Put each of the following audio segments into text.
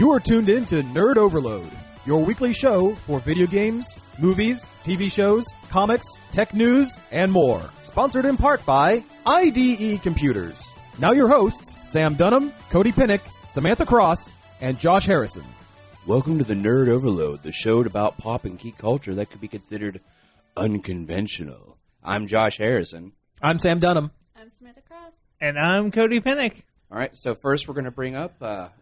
You are tuned in to Nerd Overload, your weekly show for video games, movies, TV shows, comics, tech news, and more. Sponsored in part by IDE Computers. Now your hosts, Sam Dunham, Cody Pinnick, Samantha Cross, and Josh Harrison. Welcome to the Nerd Overload, the show about pop and geek culture that could be considered unconventional. I'm Josh Harrison. I'm Sam Dunham. I'm Samantha Cross. And I'm Cody Pinnick. All right, so first we're going to bring up,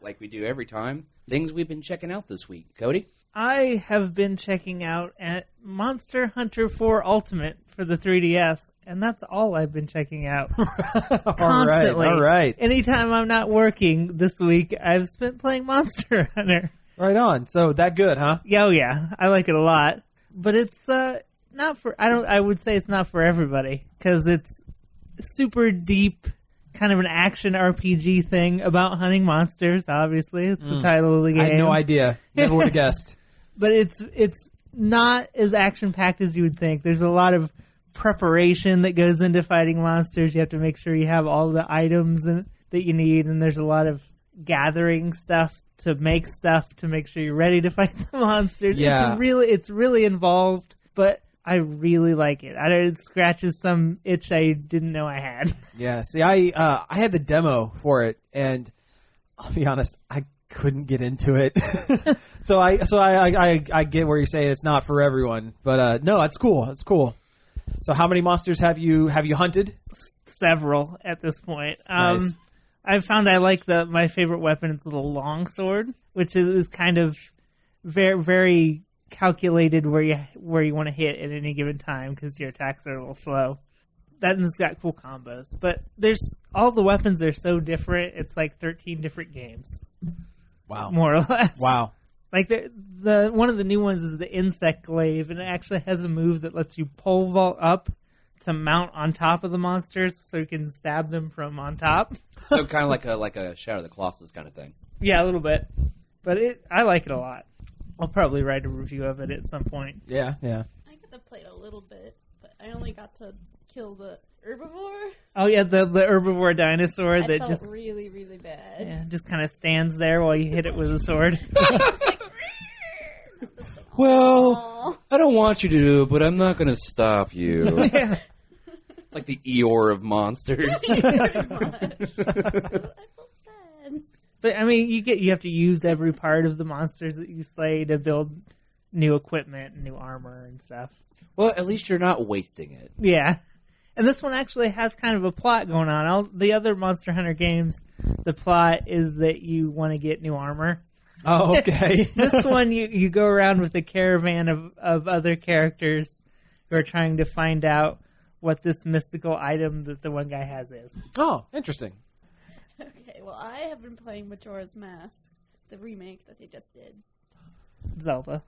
like we do every time, things we've been checking out this week. Cody? I have been checking out at Monster Hunter 4 Ultimate for the 3DS, and that's all I've been checking out. Constantly. All right. Anytime I'm not working this week, I've spent playing Monster Hunter. Right on. So that good, huh? Yeah, I like it a lot. But it's not for, I would say it's not for everybody, because it's super deep, kind of an action RPG thing about hunting monsters, obviously. It's the title of the game. I had no idea. Never would have guessed. But it's not as action-packed as you would think. There's a lot of preparation that goes into fighting monsters. You have to make sure you have all the items that you need, and there's a lot of gathering stuff to make sure you're ready to fight the monsters. Yeah. It's really involved, but I really like it. It scratches some itch I didn't know I had. Yeah, see, I had the demo for it, and I'll be honest, I couldn't get into it. so I get where you're saying it's not for everyone, but no, that's cool. That's cool. So how many monsters have you hunted? Several at this point. Nice. I've found I like my favorite weapon. It's the long sword, which is kind of very, very calculated where you want to hit at any given time because your attacks are a little slow. That one's got cool combos, but all the weapons are so different. It's like 13 different games. Wow, more or less. Wow. Like the one of the new ones is the insect glaive, and it actually has a move that lets you pole vault up to mount on top of the monsters, so you can stab them from on top. So kind of like a Shadow of the Colossus kind of thing. Yeah, a little bit, but I like it a lot. I'll probably write a review of it at some point. Yeah. I got to play it a little bit, but I only got to kill the herbivore. Oh yeah, the herbivore dinosaur I that felt just really, really bad. yeah, just kind of stands there while you hit it with a sword. Well, I don't want you to, but I'm not going to stop you. Yeah. It's like the Eeyore of monsters. Pretty much. I felt sad. But I mean, you have to use every part of the monsters that you slay to build new equipment and new armor and stuff. Well, at least you're not wasting it. Yeah. And this one actually has kind of a plot going on. All the other Monster Hunter games, the plot is that you want to get new armor. Oh, okay. This one, you go around with a caravan of other characters who are trying to find out what this mystical item that the one guy has is. Oh, interesting. Okay, well, I have been playing Majora's Mask, the remake that they just did. Zelda.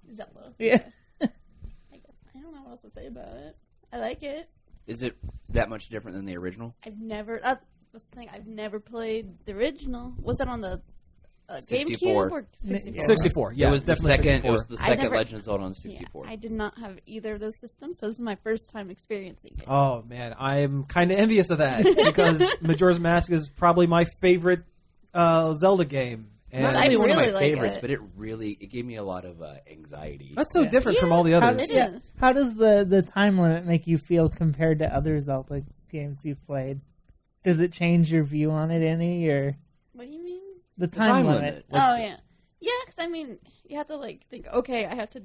Yeah. Yeah. I don't know what else to say about it. I like it. Is it that much different than the original? That's the thing. I've never played the original. Was that on the 64. GameCube or 64? 64. Yeah, it was the definitely second. 64. It was the second never- Legend of Zelda on 64. Yeah, I did not have either of those systems, so this is my first time experiencing it. Oh man, I'm kind of envious of that because Majora's Mask is probably my favorite Zelda game. And Not I only one of my really like favorites, it. but it gave me a lot of anxiety. that's so Yeah. different from all the others. It is. How does the time limit make you feel compared to other Zelda games you've played? Does it change your view on it any, or What do you mean? the time limit? Oh, yeah. Yeah, because, I mean, you have to, think, okay, I have to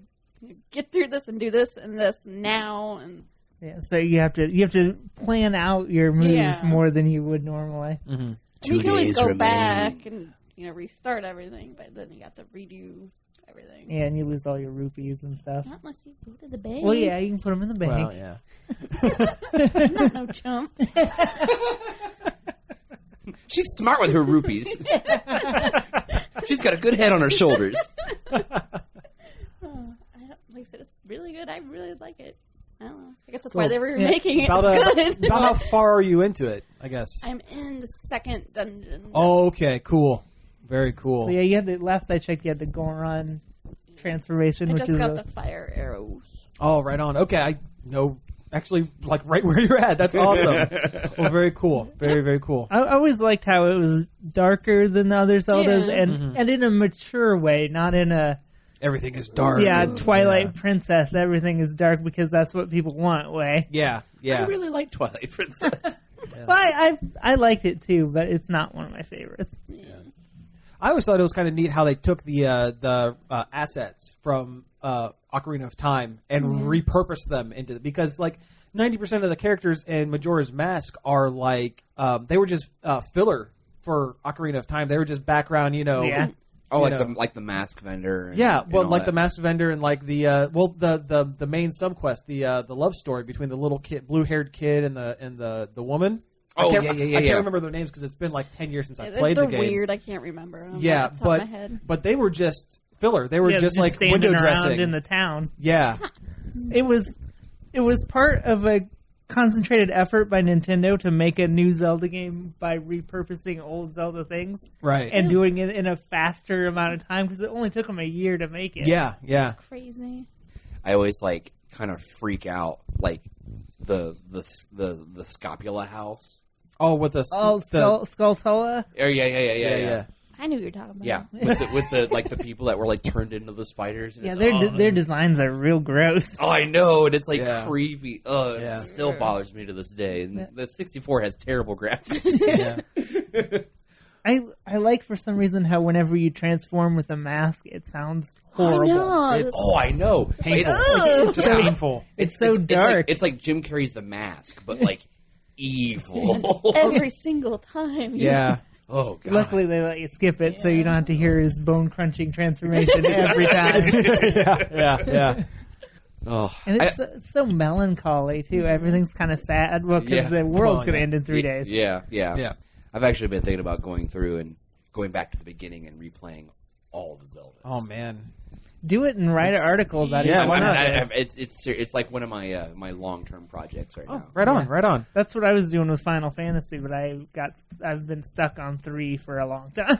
get through this and do this and this now, and... Yeah, so you have to plan out your moves more than you would normally. Mm-hmm. I mean, you can always go back and, restart everything, but then you got to redo everything. Yeah, and you lose all your rupees and stuff. Not unless you go to the bank. Well, yeah, you can put them in the bank. Well, yeah. I'm not no chump. She's smart with her rupees. She's got a good head on her shoulders. Like I said, it's really good. I really like it. I don't know. I guess that's why they were making it. It's good. About how far are you into it, I guess? I'm in the second dungeon. Oh, okay, cool. Very cool. So yeah, last I checked, you had the Goron transformation, I which just is got the fire arrows. Oh, right on. Okay, I know actually like right where you're at. That's awesome. Well, very cool. Very, very cool. I always liked how it was darker than the other Zeldas, and in a mature way, not in a Everything is dark. Twilight Princess. Everything is dark because that's what people want way. Yeah. I really like Twilight Princess. Well, I liked it too, but it's not one of my favorites. I always thought it was kind of neat how they took the assets from Ocarina of Time and repurposed them into because like 90% of the characters in Majora's Mask are like they were just filler for Ocarina of Time. They were just background, Yeah. Oh, like the mask vendor. The mask vendor and like the main subquest, the love story between the little kid, blue-haired kid and the woman. Oh, I can't remember their names because it's been like 10 years since I played the game. They're weird. I can't remember them. Yeah, off the top of my head. but they were just filler. They were just like standing window around dressing in the town. Yeah, It was part of a concentrated effort by Nintendo to make a new Zelda game by repurposing old Zelda things, right, and doing it in a faster amount of time because it only took them a year to make it. Yeah. Crazy. I always like kind of freak out like the Scapula house. Oh, with the Skulltula? Oh yeah. I knew what you were talking about. Yeah, with the like the people that were like turned into the spiders. And Their designs are real gross. Oh, I know, and it's like creepy. It still bothers me to this day. And the 64 has terrible graphics. Yeah. I like for some reason how whenever you transform with a mask, it sounds horrible. I know. Painful. It's just painful. It's so dark. It's like Jim Carrey's The Mask, but like evil. Every single time. Yeah. Oh, God. Luckily, they let you skip it, so you don't have to hear his bone-crunching transformation every time. Yeah. Oh, And it's so melancholy, too. Everything's kind of sad. Well, because the world's going to end in 3 days. Yeah. I've actually been thinking about going through and going back to the beginning and replaying all the Zeldas. Oh, man. Do it and write an article about it. Yeah, why not? It's like one of my my long-term projects right now. Right on. That's what I was doing with Final Fantasy, but I've been stuck on 3 for a long time.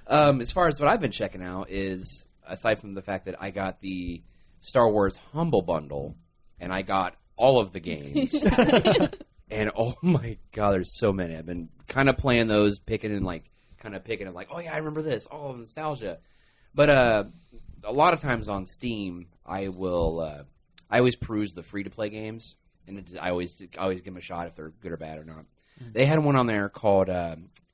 As far as what I've been checking out is, aside from the fact that I got the Star Wars Humble Bundle, and I got all of the games, and oh my God, there's so many. I've been kind of playing those, picking and like, oh yeah, I remember this, oh, nostalgia. But a lot of times on Steam, I always peruse the free-to-play games, and I always give them a shot if they're good or bad or not. Mm-hmm. They had one on there called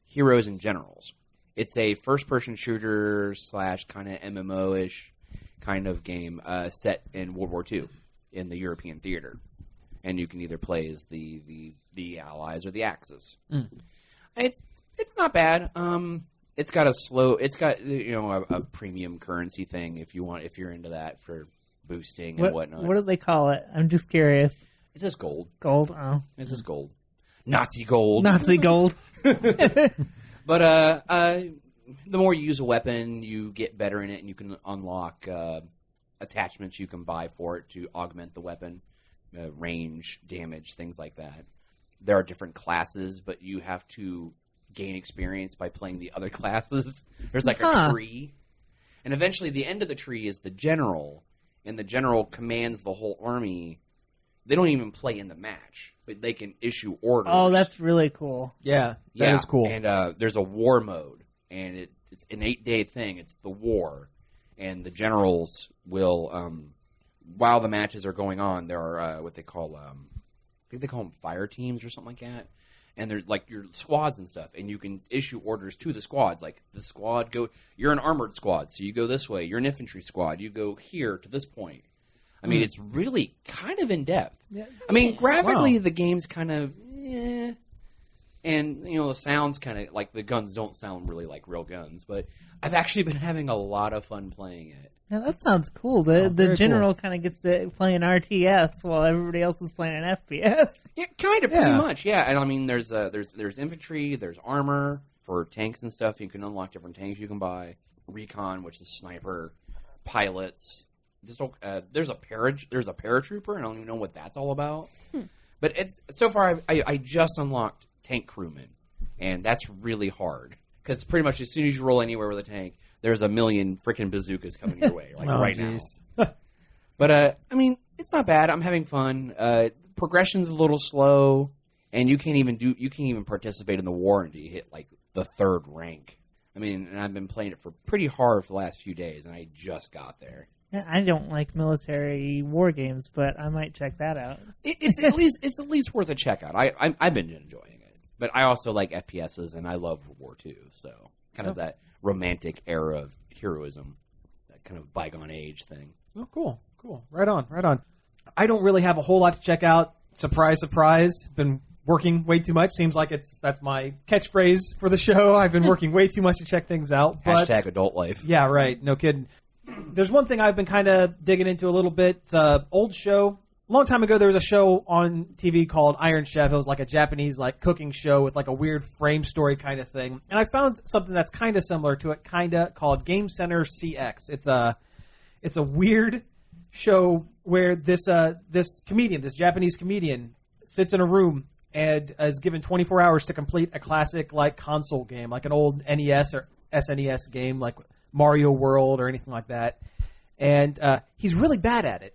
Heroes and Generals. It's a first-person shooter / kind of MMO-ish kind of game set in World War II in the European theater, and you can either play as the Allies or the Axis. Mm. It's not bad. It's got a premium currency thing if you're into that for boosting and whatnot. What do they call it? I'm just curious. It's just gold. Gold? Oh. It's just gold. Nazi gold. Nazi gold. But the more you use a weapon, you get better in it, and you can unlock attachments you can buy for it to augment the weapon, range, damage, things like that. There are different classes, but you have to gain experience by playing the other classes. There's like a tree. And eventually the end of the tree is the general, and the general commands the whole army. They don't even play in the match, but they can issue orders. Oh, that's really cool. Yeah, that is cool. And there's a war mode, and it's an 8-day thing. It's the war, and the generals will, while the matches are going on, there are what they call, I think they call them fire teams or something like that. And they're like your squads and stuff, and you can issue orders to the squads. Like the squad you're an armored squad, so you go this way. You're an infantry squad, you go here to this point. I mean, it's really kind of in depth. Yeah. I mean, graphically, the game's kind of, and the sounds kind of like the guns don't sound really like real guns. But I've actually been having a lot of fun playing it. Now, that sounds cool. The general kind of gets to play an RTS while everybody else is playing an FPS. Yeah, kind of, pretty much. Yeah, and I mean, there's infantry, there's armor for tanks and stuff. You can unlock different tanks you can buy. Recon, which is sniper, pilots. There's a paratrooper, and I don't even know what that's all about. But so far, I just unlocked tank crewman, and that's really hard because pretty much as soon as you roll anywhere with a tank, there's a million freaking bazookas coming your way, right now. But I mean, it's not bad. I'm having fun. Progression's a little slow, and you can't even participate in the war until you hit like the 3rd rank. I mean, and I've been playing it for pretty hard for the last few days, and I just got there. Yeah, I don't like military war games, but I might check that out. It's at least worth a check out. I've been enjoying it, but I also like FPSs, and I love World War II, so kind of that romantic era of heroism, that kind of bygone age thing. Oh, cool. Right on. I don't really have a whole lot to check out. Surprise, surprise. Been working way too much. Seems like that's my catchphrase for the show. I've been working way too much to check things out. But, Hashtag adult life. Yeah, right. No kidding. There's one thing I've been kind of digging into a little bit. It's an old show. A long time ago, there was a show on TV called Iron Chef. It was like a Japanese like cooking show with like a weird frame story kind of thing. And I found something that's kind of similar to it, called Game Center CX. It's a weird show where this Japanese comedian, sits in a room and is given 24 hours to complete a classic like console game, like an old NES or SNES game, like Mario World or anything like that. And he's really bad at it.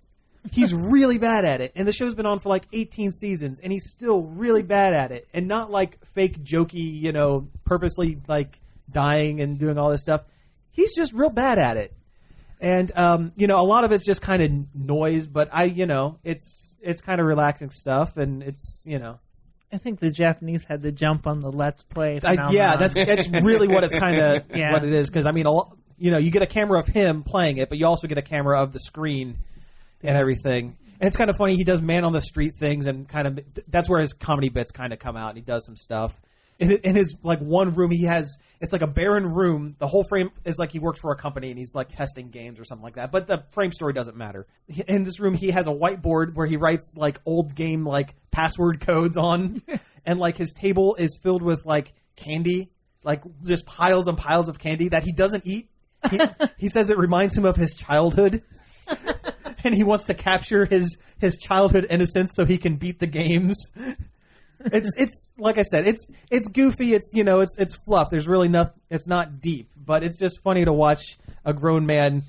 And the show's been on for like 18 seasons, and he's still really bad at it. And not like fake jokey, purposely like dying and doing all this stuff. He's just real bad at it. And a lot of it's just kind of noise, but it's kind of relaxing stuff, and it's I think the Japanese had to jump on the Let's Play phenomenon. Yeah, that's really what it's kind of what it is. Because I mean, you get a camera of him playing it, but you also get a camera of the screen and everything. And it's kind of funny. He does man on the street things, and kind of that's where his comedy bits kind of come out. And he does some stuff. In his like one room, it's like a barren room. The whole frame is like he works for a company and he's like testing games or something like that. But the frame story doesn't matter. In this room, he has a whiteboard where he writes like old game like password codes on, and like his table is filled with like candy, like just piles and piles of candy that he doesn't eat. He says it reminds him of his childhood, and he wants to capture his childhood innocence so he can beat the games. It's like I said, it's goofy. It's fluff. There's really nothing. It's not deep, but it's just funny to watch a grown man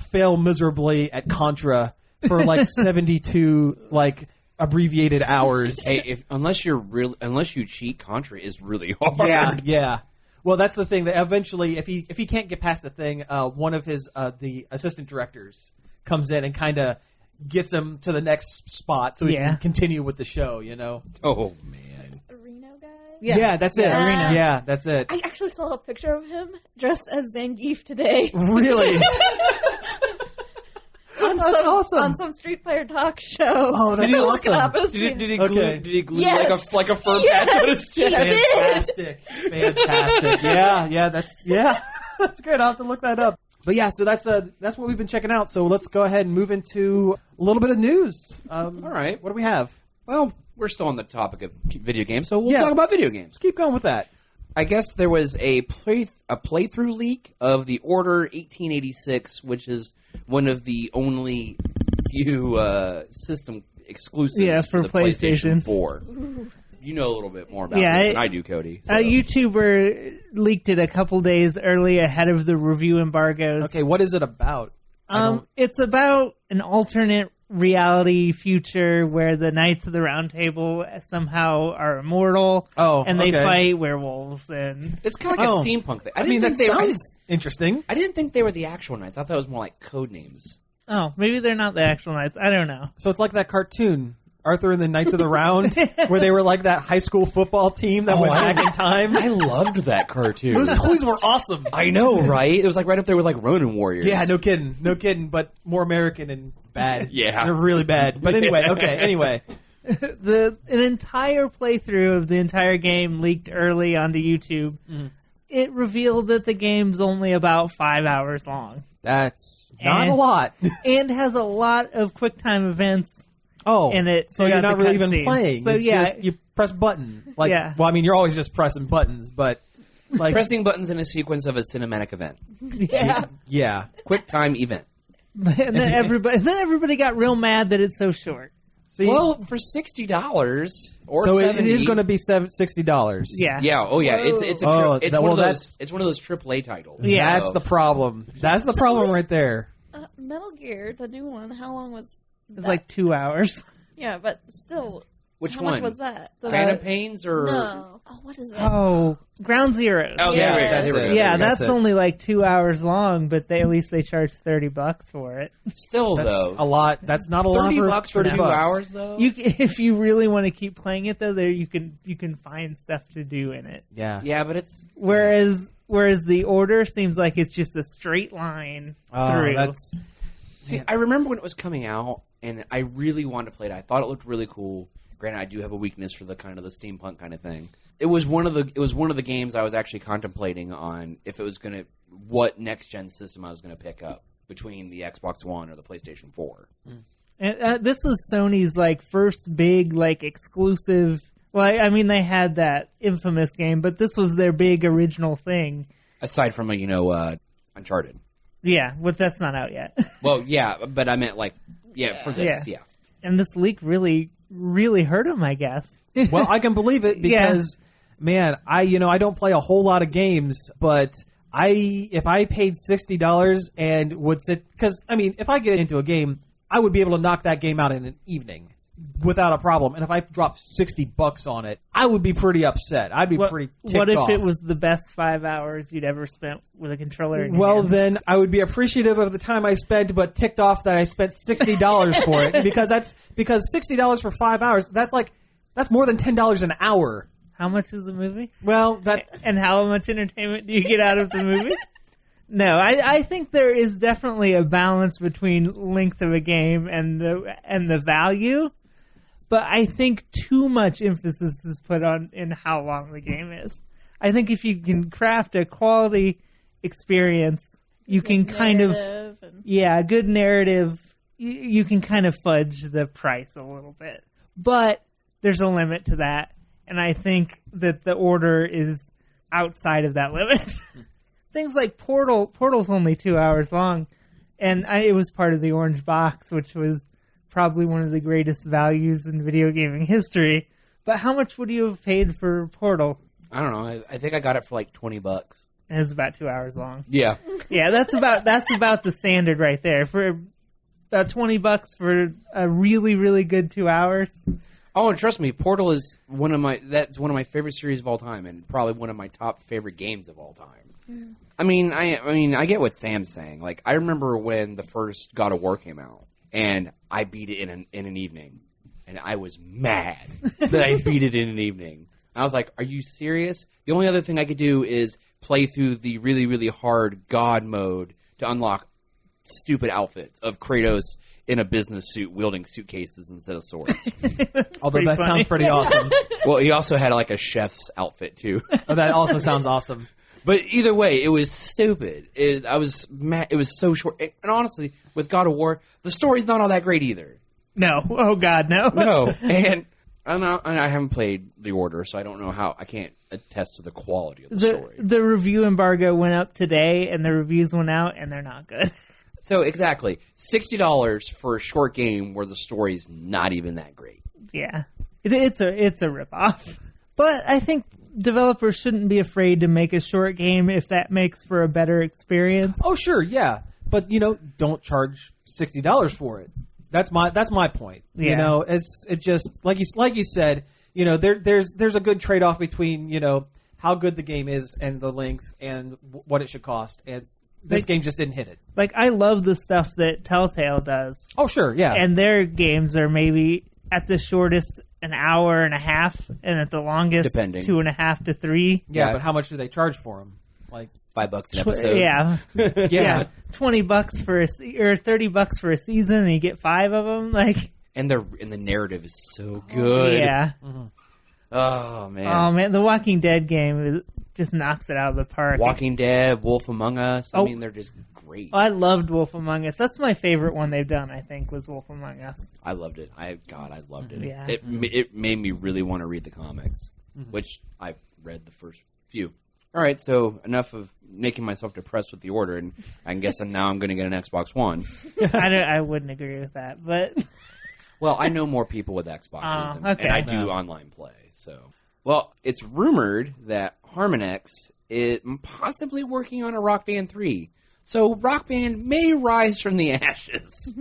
fail miserably at Contra for like 72 like abbreviated hours. Hey, unless you cheat, Contra is really hard. Yeah. Well, that's the thing. That eventually, if he can't get past the thing, one of his the assistant directors comes in and kind of gets him to the next spot so he can continue with the show, Oh, man. The Reno guy? Yeah, that's it. Yeah. Yeah, that's it. I actually saw a picture of him dressed as Zangief today. Really? That's awesome. On some Street Fighter talk show. Oh, that's Look awesome. it up. It was Did he glue Yes. like a fur patch on his chest? Fantastic. Yeah, that's great. I'll have to look that up. But yeah, so that's what we've been checking out. So let's go ahead and move into a little bit of news. All right. What do we have? Well, we're still on the topic of video games, so we'll talk about video games. Let's keep going with that. I guess there was a playthrough leak of The Order 1886, which is one of the only few system exclusives for the PlayStation 4. You know a little bit more about this than I do, Cody. So. A YouTuber leaked it a couple days early ahead of the review embargoes. Okay, what is it about? It's about an alternate reality future where the Knights of the Round Table somehow are immortal. And they fight werewolves. And it's kind of like a steampunk thing. I that sounds interesting. I didn't think they were the actual Knights. I thought it was more like code names. Oh, maybe they're not the actual Knights. I don't know. So it's like that cartoon, Arthur and the Knights of the Round, where they were like that high school football team that went back in time. I loved that cartoon. Those toys were awesome. I know, right? It was like right up there with like Ronin Warriors. Yeah, no kidding, but more American and bad. Yeah. They're really bad. But anyway, An entire playthrough of the entire game leaked early onto YouTube. Mm-hmm. It revealed that the game's only about 5 hours long. That's not a lot. And has a lot of QuickTime events. In it, so you're not really even playing. So it's just you press button. Well, I mean, you're always just pressing buttons, but like pressing buttons in a sequence of a cinematic event. Yeah. QuickTime event. And then everybody got real mad that it's so short. See? Well, for $60 or so $70, it is going to be $60. Yeah. Yeah. Oh yeah. It's one of those AAA titles. Yeah. That's the problem. That's the problem right there. Metal Gear, the new one, how long was It was that? like 2 hours. Yeah, but still, Which how one? much was that? Phantom Pains or No. Oh, what is that? Oh, Ground Zeroes. Oh, Yeah. there we go. Yeah, That's that's it. only like 2 hours long, but at least they charge $30 for it. Still That's though, a lot. That's not a lot $30 for 2 bucks. hours though. If you really want to keep playing it though, there you can find stuff to do in it. Yeah. Yeah, but it's Whereas the order seems like it's just a straight line through. That's See, I remember when it was coming out, and I really wanted to play it. I thought it looked really cool. Granted, I do have a weakness for the kind of the steampunk kind of thing. It was one of the games I was actually contemplating on if it was what next gen system I was gonna pick up between the Xbox One or the PlayStation 4. And, this was Sony's like first big like exclusive. Well, I mean they had that infamous game, but this was their big original thing. Aside from Uncharted. Yeah, but that's not out yet. Well, yeah, but I meant for this, yeah. And this leak really, really hurt him, I guess. well, I can believe it because, man, I don't play a whole lot of games, but if I paid $60 and would sit, because I mean, if I get into a game, I would be able to knock that game out in an evening without a problem. And if I dropped $60 on it, I would be pretty upset. I'd be pretty ticked What if off. it was the best 5 hours you'd ever spent with a controller in your Well, hand? then I would be appreciative of the time I spent, but ticked off that I spent $60 for it because $60 for 5 hours. That's more than $10 an hour. How much is the movie? Well, And how much entertainment do you get out of the movie? No, I think there is definitely a balance between length of a game and the value, but I think too much emphasis is put on in how long the game is. I think if you can craft a quality experience, you can kind of a good narrative. You can kind of fudge the price a little bit, but there's a limit to that, and I think that the order is outside of that limit. Things like Portal's only 2 hours long, and it was part of the orange box, which was probably one of the greatest values in video gaming history. But how much would you have paid for Portal? I don't know. I think I got it for like $20. And it's about 2 hours long. Yeah. Yeah, that's about the standard right there. For about $20 for a really, really good 2 hours. Oh, and trust me, Portal is one of my favorite series of all time, and probably one of my top favorite games of all time. Mm. I mean, I get what Sam's saying. Like, I remember when the first God of War came out, and I beat it in an evening, and I was mad that I beat it in an evening. And I was like, "Are you serious?" The only other thing I could do is play through the really, really hard God mode to unlock stupid outfits of Kratos in a business suit wielding suitcases instead of swords. Although that sounds pretty awesome. Well, he also had like a chef's outfit too. Oh, that also sounds awesome. But either way, it was stupid. I was mad. It was so short. And honestly, with God of War, the story's not all that great either. No. Oh, God, no. No. And I haven't played The Order, so I don't know how. I can't attest to the quality of the story. The review embargo went up today, and the reviews went out, and they're not good. So exactly, $60 for a short game where the story's not even that great. Yeah, it's a ripoff. But I think developers shouldn't be afraid to make a short game if that makes for a better experience. Oh, sure, yeah, but don't charge $60 for it. That's my point. Yeah. It's just like you said. There's a good trade off between how good the game is and the length and what it should cost. And this game just didn't hit it. Like, I love the stuff that Telltale does. Oh, sure, yeah. And their games are maybe at the shortest an hour and a half, and at the longest Depending. 2.5 to 3. Yeah, but how much do they charge for them? Like $5 an episode. Yeah. yeah. $20 for or $30 for a season, and you get 5 of them. Like, and the narrative is so good. Yeah. Mm-hmm. Oh man. Oh man, the Walking Dead game just knocks it out of the park. Walking Dead, Wolf Among Us. I Oh. mean, they're just great. I loved Wolf Among Us. That's my favorite one they've done, I think, was Wolf Among Us. I loved it. I loved it. Yeah. It made me really want to read the comics, which I read the first few. All right, so enough of making myself depressed with The Order, and I guess now I'm going to get an Xbox One. I wouldn't agree with that, but Well, I know more people with Xboxes than okay. and I do online play. So, well, it's rumored that HarmonX is possibly working on a Rock Band 3. So Rock Band may rise from the ashes.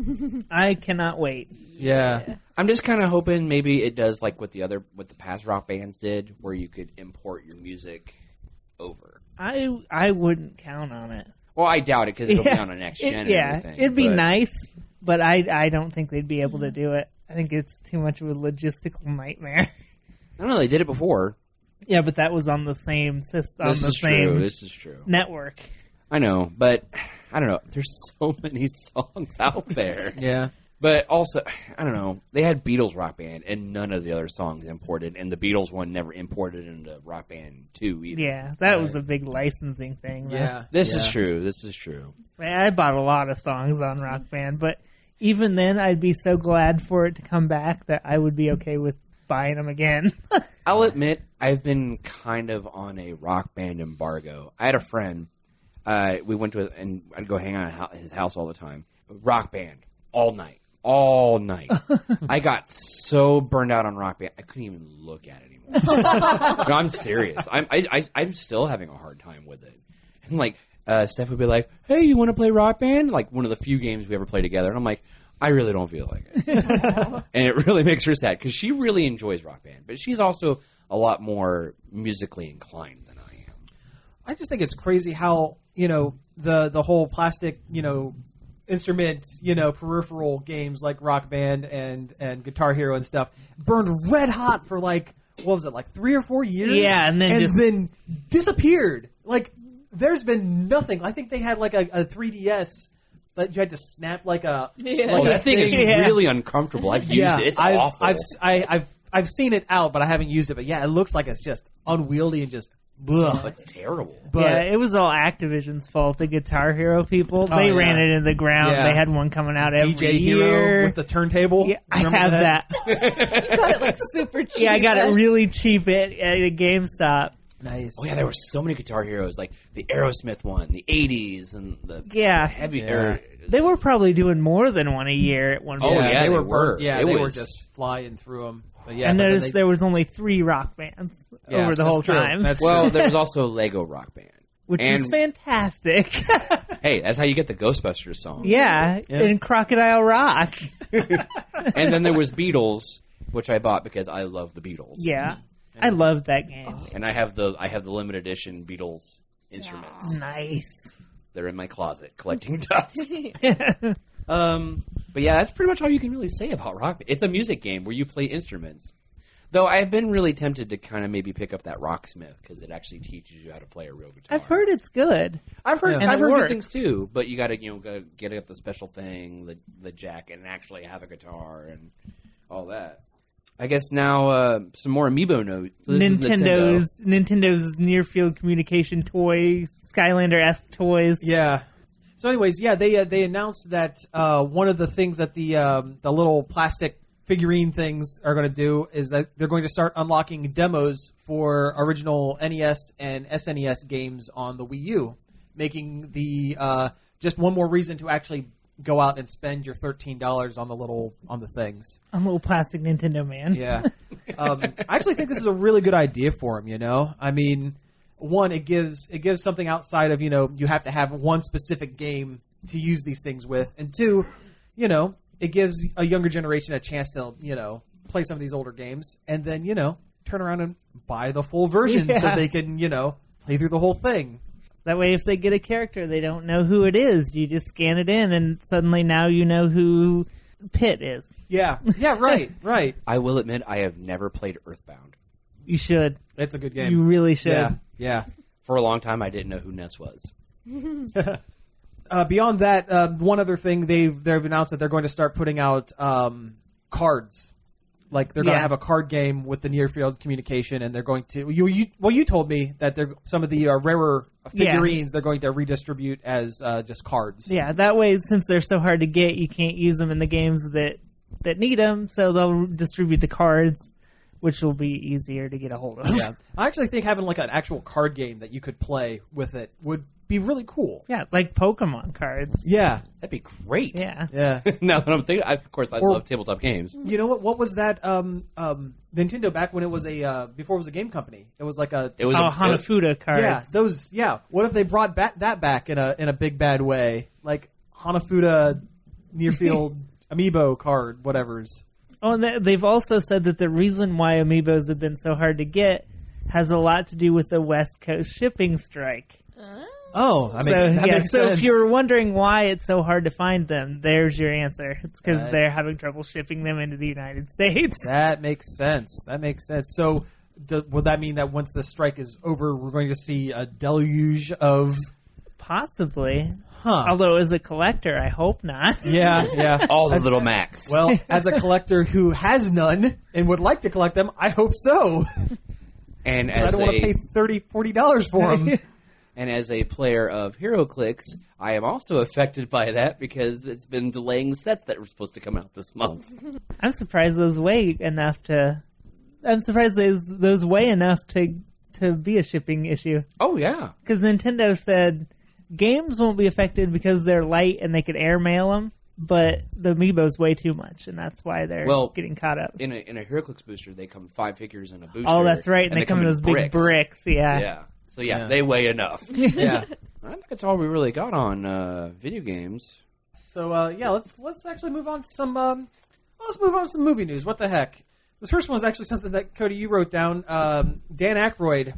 I cannot wait. Yeah. I'm just kind of hoping maybe it does like what the past rock bands did, where you could import your music over. I wouldn't count on it. Well, I doubt it because it'll be on a next gen. Yeah, and everything, it'd be but nice, but I don't think they'd be able to do it. I think it's too much of a logistical nightmare. I don't know. They did it before. Yeah, but that was on the same system, This is true. This is true. network. I know, but I don't know. There's so many songs out there. Yeah. But also, I don't know. They had Beatles Rock Band, and none of the other songs imported, and the Beatles one never imported into Rock Band 2 either. Yeah, that was a big licensing thing. Though. Yeah. This is true. This is true. I bought a lot of songs on Rock Band, but even then, I'd be so glad for it to come back that I would be okay with buying them again. I'll admit, I've been kind of on a Rock Band embargo. I had a friend. We went to, and I'd go hang out at his house all the time. Rock Band all night. All night. I got so burned out on Rock Band, I couldn't even look at it anymore. No, I'm serious. I'm still having a hard time with it. And like, Steph would be like, "Hey, you want to play Rock Band?" Like one of the few games we ever played together. And I'm like, I really don't feel like it. And it really makes her sad because she really enjoys Rock Band, but she's also a lot more musically inclined than I am. I just think it's crazy how, the whole plastic, instrument, peripheral games like Rock Band and Guitar Hero and stuff burned red hot for like, what was it, like 3 or 4 years? Yeah, and then disappeared. Like, there's been nothing. I think they had like a 3DS that you had to snap like a... Yeah. Like That thing is really uncomfortable. I've used it. It's awful. I've seen it out, but I haven't used it. But yeah, it looks like it's just unwieldy and just... Ugh. It's terrible. But yeah, it was all Activision's fault. The Guitar Hero people, Oh, they yeah. ran it in the ground. Yeah. They had one coming out every DJ year. Hero with the turntable. Yeah, I Remember have that. You got it like super cheap. Yeah, I got it really cheap at a GameStop. Nice. Oh yeah, there were so many Guitar Heroes, like the Aerosmith one, the '80s, and the Yeah. heavy. Yeah. They were probably doing more than one a year at one Oh, point. yeah, they were. were. Yeah, It they were was- just flying through them. But yeah, I but then noticed there was only 3 rock bands Yeah, over the that's whole true. time, That's Well, true. there was also Lego Rock Band, which is and- fantastic. Hey, that's how you get the Ghostbusters song. Yeah, and Crocodile Rock. And then there was Beatles, which I bought because I love the Beatles. Yeah, I loved that game. And I have the limited edition Beatles instruments. Nice. They're in my closet collecting dust. But yeah, that's pretty much all you can really say about Rock Band. It's a music game where you play instruments. Though I've been really tempted to kind of maybe pick up that Rocksmith because it actually teaches you how to play a real guitar. I've heard it's good. I've heard And it good works. things too, but you got to gotta get up the special thing, the jack, and actually have a guitar and all that. I guess now some more Amiibo notes. So this is Nintendo. Nintendo's near field communication toy, Skylander-esque toys. Yeah. So, anyways, yeah, they announced that one of the things that the little plastic figurine things are going to do is that they're going to start unlocking demos for original NES and SNES games on the Wii U, making the just one more reason to actually go out and spend your $13 on the things. A little plastic Nintendo man. Yeah. I actually think this is a really good idea for them, I mean, one, it gives something outside of, you have to have one specific game to use these things with. And two, it gives a younger generation a chance to, play some of these older games and then, turn around and buy the full version so they can, play through the whole thing. That way, if they get a character, they don't know who it is. You just scan it in, and suddenly now you know who Pit is. Yeah. Yeah, right. I will admit I have never played Earthbound. You should. It's a good game. You really should. Yeah. For a long time, I didn't know who Ness was. Beyond that, one other thing, they've announced that they're going to start putting out cards. Like they're going to have a card game with the near field communication, and they're going to. You told me that some of the rarer figurines they're going to redistribute as just cards. Yeah, that way, since they're so hard to get, you can't use them in the games that need them, so they'll distribute the cards. which will be easier to get a hold of. Yeah, I actually think having like an actual card game that you could play with it would be really cool. Yeah, like Pokemon cards. Yeah, That'd be great. Yeah. yeah. Now that I'm thinking, of course, I love tabletop games. You know what? What was that? Nintendo back when it was before it was a game company. It was like a. It was Hanafuda cards. Yeah, those. Yeah. What if they brought that back in a big bad way, like Hanafuda, near field amiibo card, whatever's. Oh, and they've also said that the reason why amiibos have been so hard to get has a lot to do with the West Coast shipping strike. Oh, that makes sense. So if you were wondering why it's so hard to find them, there's your answer. It's because they're having trouble shipping them into the United States. That makes sense. So would that mean that once the strike is over, we're going to see a deluge of... Possibly. Huh. Although as a collector, I hope not. Yeah. All the little Macs. Well, as a collector who has none and would like to collect them, I hope so. And I don't want to pay $30, $40 for them. And as a player of HeroClix, I am also affected by that because it's been delaying sets that were supposed to come out this month. I'm surprised those weigh enough to... I'm surprised those weigh enough to be a shipping issue. Oh, yeah. Because Nintendo said games won't be affected because they're light and they could airmail them, but the amiibos weigh too much, and that's why they're getting caught up. In a HeroClix booster, they come 5 figures in a booster. Oh, that's right, and they come in those big bricks. Yeah. Yeah. So, they weigh enough. Yeah. I think that's all we really got on video games. So, let's actually move on to some... let's move on to some movie news. What the heck? This first one is actually something that, Cody, you wrote down. Dan Aykroyd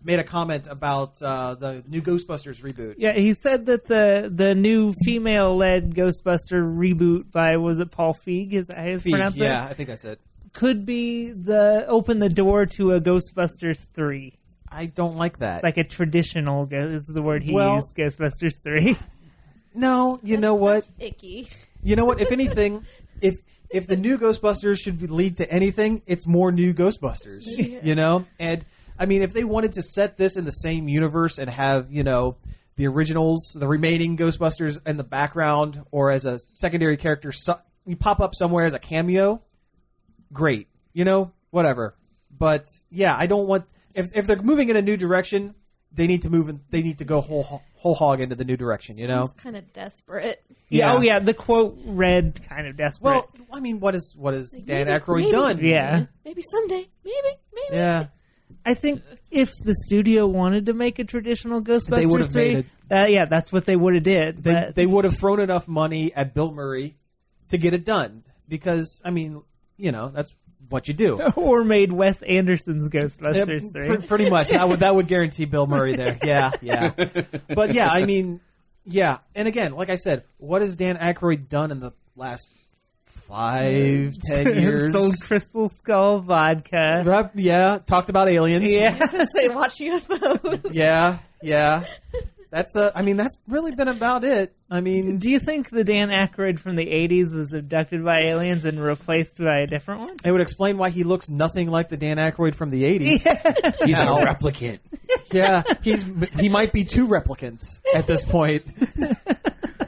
made a comment about the new Ghostbusters reboot. Yeah, he said that the new female-led Ghostbuster reboot by, was it Paul Feig? Is that how you pronounce it? Yeah, I think that's it. Could be open the door to a Ghostbusters 3. I don't like that. Like a traditional, is the word he used, Ghostbusters 3. No, you know what? That's icky. You know what? If anything, if the new Ghostbusters should lead to anything, it's more new Ghostbusters. Yeah. You know? And, I mean, if they wanted to set this in the same universe and have, the originals, the remaining Ghostbusters in the background or as a secondary character, you pop up somewhere as a cameo, great. Whatever. But, yeah, I don't want... If they're moving in a new direction, they need to go whole hog into the new direction, It's kind of desperate. Yeah. Oh, yeah, the quote read kind of desperate. Well, I mean, what has Dan Aykroyd maybe. done? Yeah. Maybe someday. Maybe. Yeah. I think if the studio wanted to make a traditional They Ghostbusters would've 3, made that's what they would have did. They would have thrown enough money at Bill Murray to get it done. Because, I mean, that's what you do. Or made Wes Anderson's Ghostbusters 3. Pretty much. That would guarantee Bill Murray there. Yeah. But, yeah, I mean, yeah. And, again, like I said, what has Dan Aykroyd done in the last 5-10 years? Sold Crystal Skull vodka. Yeah. Talked about aliens. Yeah. Say watch UFOs. Yeah. That's really been about it. I mean, Do you think the Dan Aykroyd from the 80s was abducted by aliens and replaced by a different one? it would explain why he looks nothing like the Dan Aykroyd from the 80s. He's a replicant. Yeah, he might be 2 replicants at this point.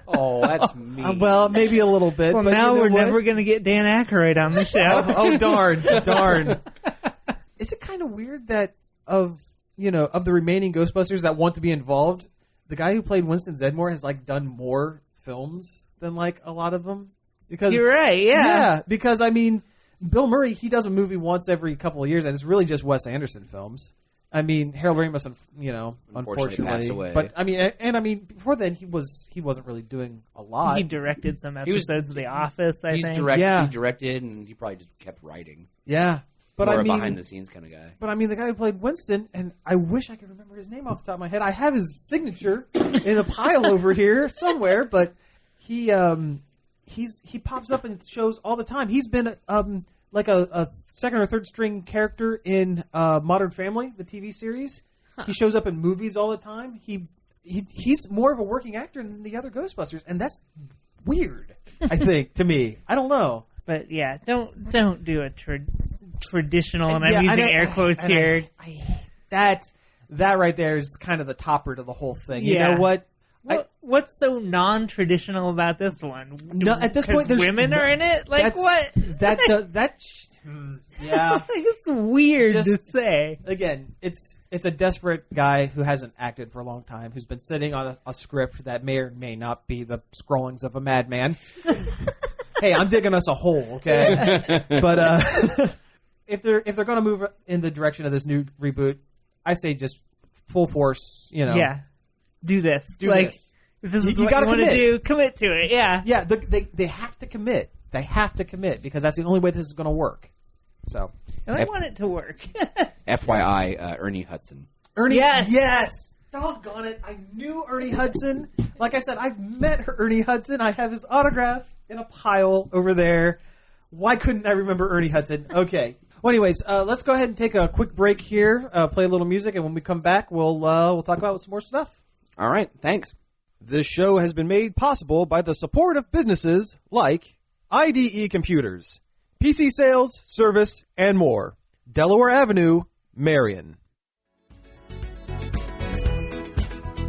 Oh, that's mean. Well, maybe a little bit. Well, but now you know we're what? never going to get Dan Aykroyd on the show. Oh, darn. Is it kind of weird that of the remaining Ghostbusters that want to be involved, the guy who played Winston Zeddemore has done more films than a lot of them? Because You're right, yeah. Yeah, because I mean, Bill Murray, he does a movie once every couple of years, and it's really just Wes Anderson films. I mean, Harold Ramis, unfortunately passed away. But I mean, before then he wasn't really doing a lot. He directed some episodes of The Office, I think. He directed, and he probably just kept writing. Yeah, but More I mean, a behind-the-scenes kind of guy. But I mean, the guy who played Winston, and I wish I could remember his name off the top of my head. I have his signature in a pile over here somewhere, but he pops up in shows all the time. He's been like a second or third string character in Modern Family, the TV series. Huh. He shows up in movies all the time. He's more of a working actor than the other Ghostbusters, and that's weird, I think, to me. I don't know. But yeah, don't do a traditional, and I'm using air quotes here. That right there is kind of the topper to the whole thing. Yeah. You know what? What's so non-traditional about this one? No, at this point, there's women are in it. What? Yeah. It's weird Just- to say. Again, it's a desperate guy who hasn't acted for a long time, who's been sitting on a script that may or may not be the scrollings of a madman. Hey, I'm digging us a hole, okay? But if they're going to move in the direction of this new reboot, I say just full force. Yeah. Do this. Do this. If this is You what gotta you want to commit. do, commit to it. Yeah. Yeah, they have to commit. They have to commit because that's the only way this is going to work. So, And I want it to work. FYI, Ernie Hudson. Ernie, Yes. Doggone it! I knew Ernie Hudson. Like I said, I've met Ernie Hudson. I have his autograph in a pile over there. Why couldn't I remember Ernie Hudson? Okay. Well, anyways, let's go ahead and take a quick break here. Play a little music, and when we come back, we'll talk about some more stuff. All right, thanks. This show has been made possible by the support of businesses like IDE Computers, PC sales, service, and more. Delaware Avenue, Marion.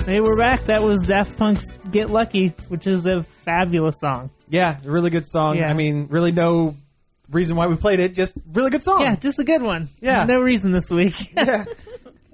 Hey, we're back. That was Daft Punk's Get Lucky, which is a fabulous song. Yeah, a really good song. Yeah. I mean, really no reason why we played it. Just really good song. Yeah, just a good one. Yeah. No reason this week. Yeah.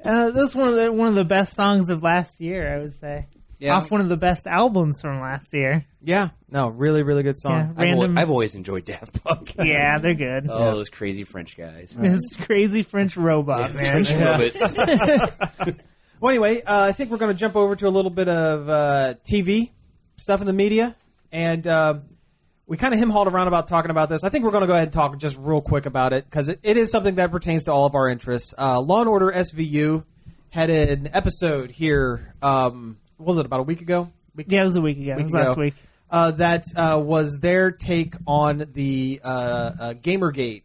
This is one of the best songs of last year, I would say. Yeah. Off one of the best albums from last year. Yeah. No, really, really good song. Yeah. Random. I've always enjoyed Daft Punk. Yeah, they're good. Oh, those crazy French guys. This crazy French robot, man. French robots. Well, anyway, I think we're going to jump over to a little bit of TV stuff in the media. And we kind of him-hauled around about talking about this. I think we're going to go ahead and talk just real quick about it because it is something that pertains to all of our interests. Law & Order SVU had an episode here, what was it, about a week ago? Yeah, it was a week ago. It was last week. That was their take on the Gamergate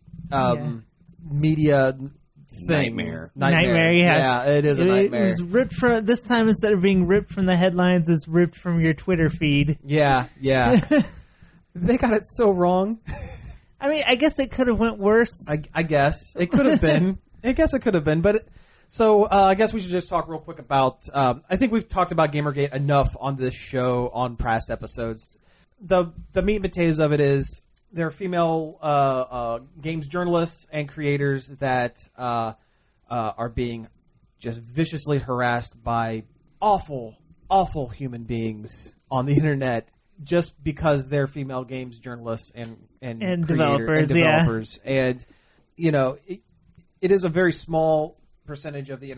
media thing. Nightmare, yeah. Yeah, it is a nightmare. It was ripped from, this time instead of being ripped from the headlines, it's ripped from your Twitter feed. Yeah. They got it so wrong. I mean, I guess it could have went worse. I guess. It could have been. I guess it could have been. But so I guess we should just talk real quick about, I think we've talked about Gamergate enough on this show on past episodes. The meat and potatoes of it is there are female games journalists and creators that are being just viciously harassed by awful human beings on the internet just because they're female games journalists and developers. And, you know, it is a very small percentage of the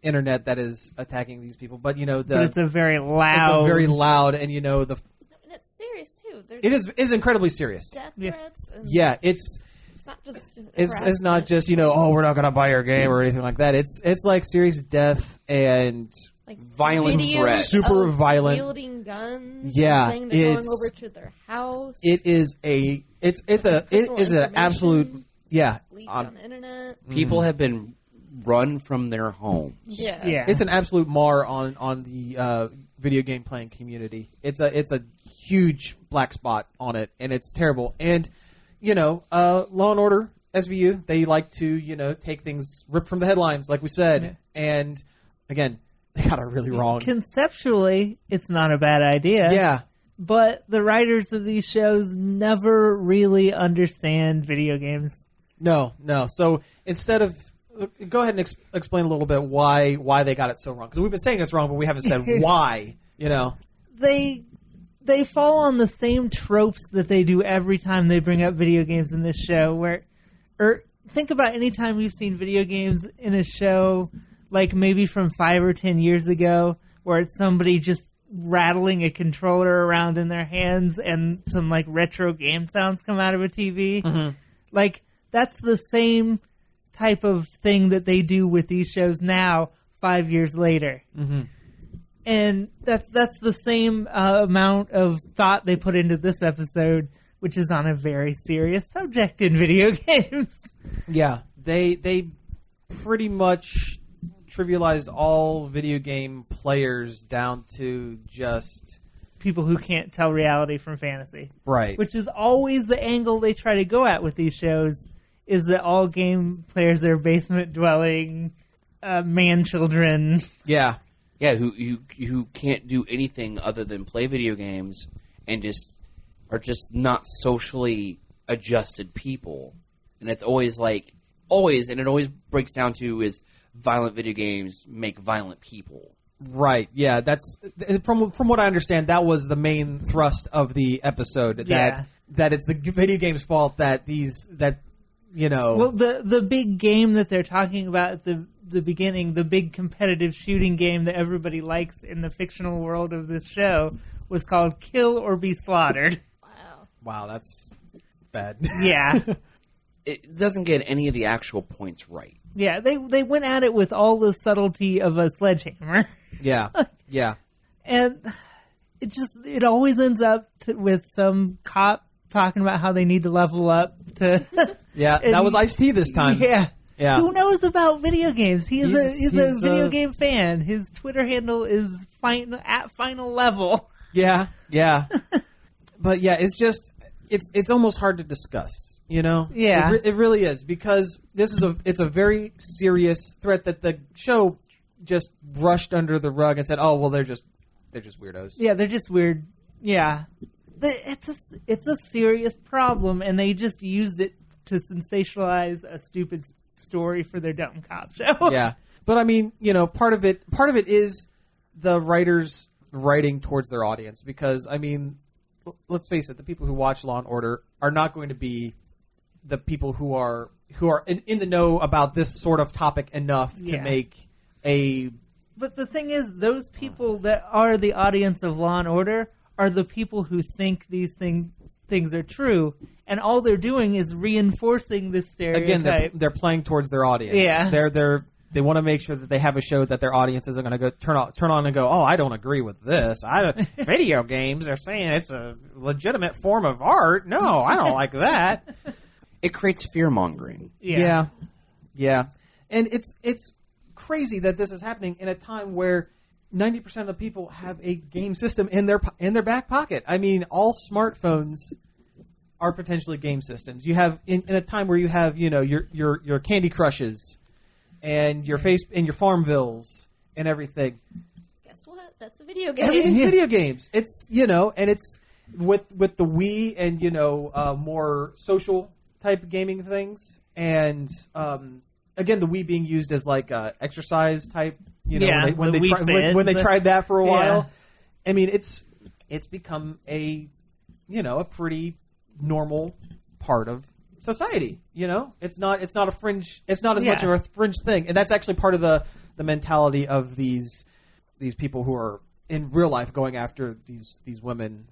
internet that is attacking these people. But, you know, But it's a very loud. And, you know, And it's serious too. There's it is incredibly serious. death Yeah. threats. And Yeah, it's not just it's not just, you know, oh, we're not going to buy your game or anything like that. It's like serious death and like Violent videos threats. Super of violent. wielding guns. Yeah, saying they're going it's- over to their house. it is an Personal absolute information leaked um, on the internet. People have been run from their homes. Yeah. Yeah. it's an absolute mar on the video game playing community. It's a huge black spot on it, and it's terrible. And you know, Law and Order SVU, they like to, you know, take things ripped from the headlines, like we said. Yeah. And again, they got it really wrong. Conceptually, it's not a bad idea. Yeah. But the writers of these shows never really understand video games. No. So instead of go ahead and explain a little bit why they got it so wrong, because we've been saying it's wrong, but we haven't said why. You know. They fall on the same tropes that they do every time they bring up video games in this show. Or think about any time you've seen video games in a show, like maybe from 5 or 10 years ago, where it's somebody just rattling a controller around in their hands and some like retro game sounds come out of a TV. Mm-hmm. Like that's the same type of thing that they do with these shows now, 5 years later. Mm-hmm. And that's the same amount of thought they put into this episode, which is on a very serious subject in video games. Yeah, they pretty much trivialized all video game players down to just People who can't tell reality from fantasy. right. Which is always the angle they try to go at with these shows, is that all game players are basement-dwelling man-children. Yeah. Yeah, who can't do anything other than play video games and just are just not socially adjusted people. and it's always and it always breaks down to is violent video games make violent people. Right. Yeah. That's from what I understand. That was the main thrust of the episode. Yeah. That it's the video game's fault that Well, the big game that they're talking about at the beginning, the big competitive shooting game that everybody likes in the fictional world of this show, was called Kill or Be Slaughtered. Wow, that's bad. Yeah. It doesn't get any of the actual points right. Yeah, they went at it with all the subtlety of a sledgehammer. Yeah. Yeah. And it always ends up with some cop talking about how they need to level up to... Yeah, that was Ice-T this time. Yeah. Yeah. Who knows about video games? He's a video game fan. His Twitter handle is at final level. Yeah, yeah. But yeah, it's almost hard to discuss, you know? Yeah. It really is, because it's a very serious threat that the show just brushed under the rug and said, "Oh, well, they're just weirdos." Yeah, they're just weird. Yeah. It's a serious problem, and they just used it to sensationalize a stupid story for their dumb cop show. Yeah. But I mean, part of it is the writers writing towards their audience, because I mean, let's face it, the people who watch Law and Order are not going to be the people who are in the know about this sort of topic enough to make a... But the thing is, those people that are the audience of Law and Order are the people who think these things are true, and all they're doing is reinforcing this stereotype. Again, they're playing towards their audience. Yeah. They want to make sure that they have a show that their audience isn't going to go turn on and go, "Oh, I don't agree with this. Video games are saying it's a legitimate form of art. No, I don't like that." It creates fear-mongering. Yeah. And it's crazy that this is happening in a time where 90% of people have a game system in their back pocket. I mean, all smartphones are potentially game systems. You have in a time where you have your Candy Crushes and your Farmvilles and everything. Guess what? That's a video game. Everything's video games. It's and it's with the Wii and more social type gaming things, and again, the Wii being used as like exercise type. When they tried that for a while. I mean, it's become a pretty normal part of society. It's not a fringe. It's not as much of a fringe thing, and that's actually part of the mentality of these people who are in real life going after these women,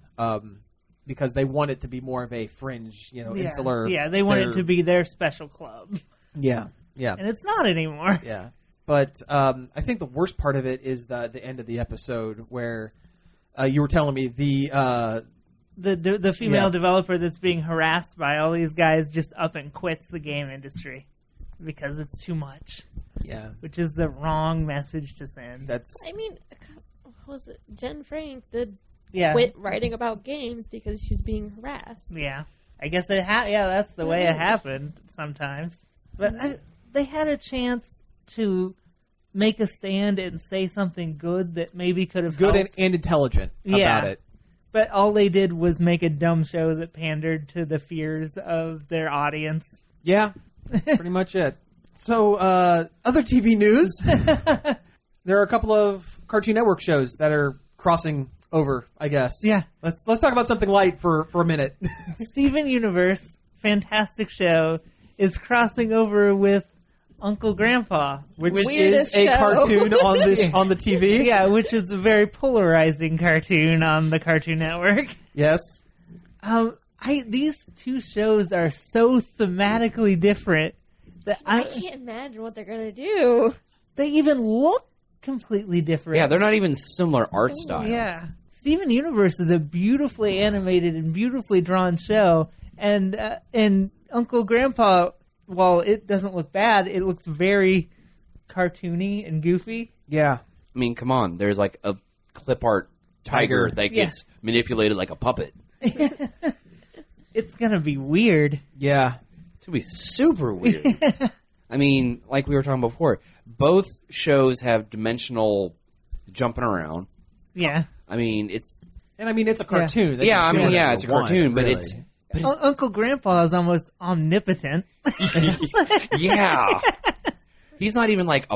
because they want it to be more of a fringe, insular. Yeah, they want it to be their special club. Yeah, and it's not anymore. Yeah. But I think the worst part of it is the end of the episode where you were telling me the female developer that's being harassed by all these guys just up and quits the game industry because it's too much. Yeah, which is the wrong message to send. I mean, was it Jen Frank did quit writing about games because she was being harassed? Yeah, I guess that's the way it happened sometimes. But they had a chance to make a stand and say something good that maybe could have good helped. and intelligent about it. But all they did was make a dumb show that pandered to the fears of their audience. Yeah, pretty much it. So, other TV news. There are a couple of Cartoon Network shows that are crossing over, I guess. Yeah. Let's talk about something light for a minute. Steven Universe, fantastic show, is crossing over with Uncle Grandpa, which is a cartoon on the TV. Yeah, which is a very polarizing cartoon on the Cartoon Network. Yes. These two shows are so thematically different that I can't imagine what they're gonna do. They even look completely different. Yeah, they're not even similar art style. Yeah, Steven Universe is a beautifully animated and beautifully drawn show, and Uncle Grandpa, while it doesn't look bad, it looks very cartoony and goofy. Yeah. I mean, come on. There's like a clip art tiger that gets manipulated like a puppet. It's going to be weird. Yeah. It's going to be super weird. I mean, like we were talking before, both shows have dimensional jumping around. Yeah. I mean, it's... And I mean, it's a cartoon. Yeah, it's a cartoon, but really. it's... Uncle Grandpa is almost omnipotent. Yeah. He's not even like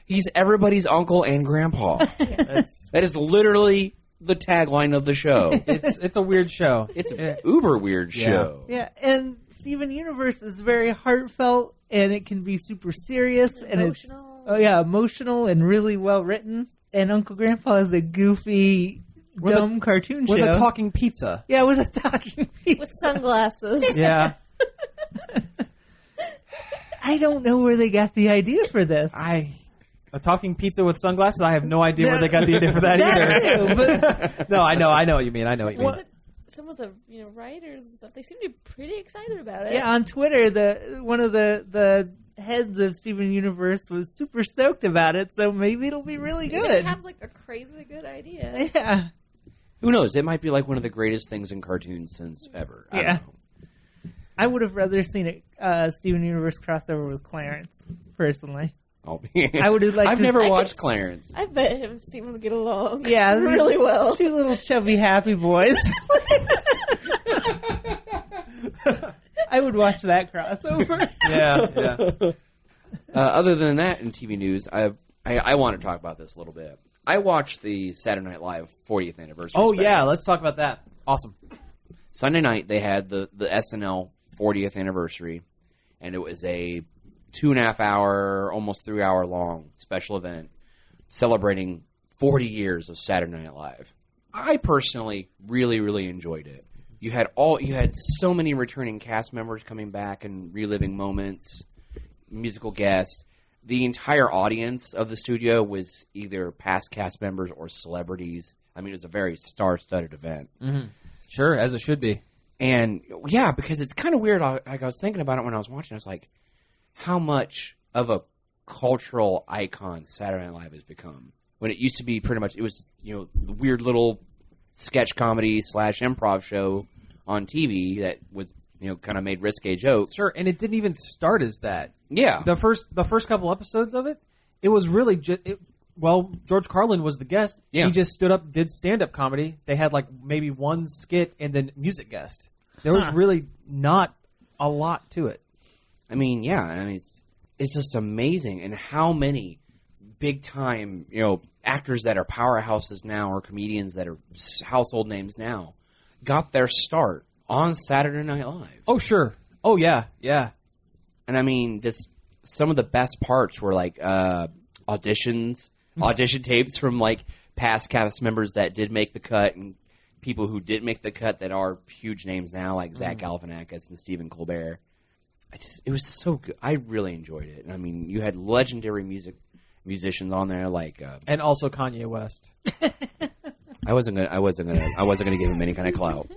he's everybody's uncle and grandpa. That is literally the tagline of the show. It's a weird show. It's an uber weird show. Yeah, and Steven Universe is very heartfelt, and it can be super serious, and Emotional. it's emotional and really well written. And Uncle Grandpa is a goofy, dumb cartoon show With a talking pizza. Yeah, with a talking pizza. With sunglasses. Yeah. I don't know where they got the idea for this. A talking pizza with sunglasses? I have no idea where they got the idea for that either. Too, but No, I know what you mean. I know what you mean. Some of the writers and stuff, they seem to be pretty excited about it. yeah, on Twitter, one of the heads of Steven Universe was super stoked about it, so maybe it'll be really They good. have like a crazy good idea. Yeah. Who knows? It might be like one of the greatest things in cartoons since ever. I don't know. I would have rather seen a Steven Universe crossover with Clarence, personally. Oh, I would have liked I've to- never I watched could- Clarence. I bet him and Steven would get along. Yeah, really well. Two little chubby happy boys. I would watch that crossover. Yeah. Other than that, in TV news, I want to talk about this a little bit. I watched the Saturday Night Live 40th anniversary. Oh, special. yeah. Let's talk about that. Awesome. Sunday night, they had the SNL 40th anniversary, and it was a 2.5 hour, almost 3 hour long special event celebrating 40 years of Saturday Night Live. I personally really, really enjoyed it. You had so many returning cast members coming back and reliving moments, musical guests. The entire audience of the studio was either past cast members or celebrities. I mean, it was a very star-studded event. Mm-hmm. Sure, as it should be. And, yeah, because it's kind of weird. Like, I was thinking about it when I was watching. I was like, how much of a cultural icon Saturday Night Live has become. When it used to be pretty much, it was, the weird little sketch comedy / improv show on TV that was, kind of made risque jokes. Sure, and it didn't even start as that. Yeah. The first couple episodes of it was really just... George Carlin was the guest. Yeah. He just stood up, did stand-up comedy. They had like maybe one skit and then music guest. There was really not a lot to it. I mean, yeah. I mean, it's just amazing. And how many big-time, actors that are powerhouses now or comedians that are household names now got their start on Saturday Night Live. Oh, sure. Oh, yeah. Yeah. And I mean, just some of the best parts were like audition tapes from like past cast members that did make the cut and people who didn't make the cut that are huge names now, like Zach Galifianakis and Stephen Colbert. It was so good. I really enjoyed it. And I mean, you had legendary musicians on there, like And also Kanye West. I wasn't gonna give him any kind of clout.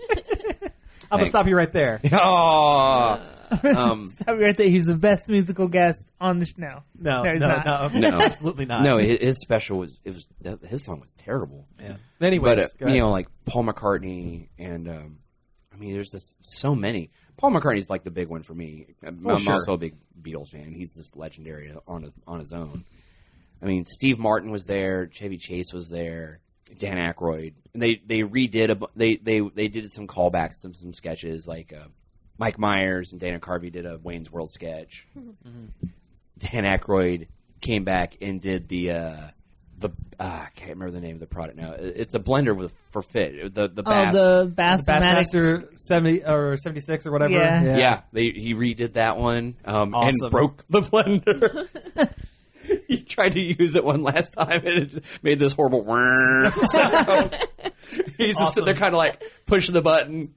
I'm gonna stop you right there. Oh, Stop right there. He's the best musical guest on the show. No, he's not. No. absolutely not. no, his special his song was terrible. Yeah. Anyways, But like Paul McCartney and I mean, there's just so many. Paul McCartney's like the big one for me. I'm sure. also a big Beatles fan. He's just legendary on his own. I mean, Steve Martin was there, Chevy Chase was there, Dan Aykroyd, and they redid they did some callbacks to some sketches like Mike Myers and Dana Carvey did a Wayne's World sketch. Dan Aykroyd came back and did the I can't remember the name of the product now. It's a blender for Fit. The Bass. The Bassmaster. 70 or 76 or whatever. Yeah. Yeah, he redid that one and Awesome. broke the blender. He tried to use it one last time and it just made this horrible sound. He's just sitting there kind of like pushing the button.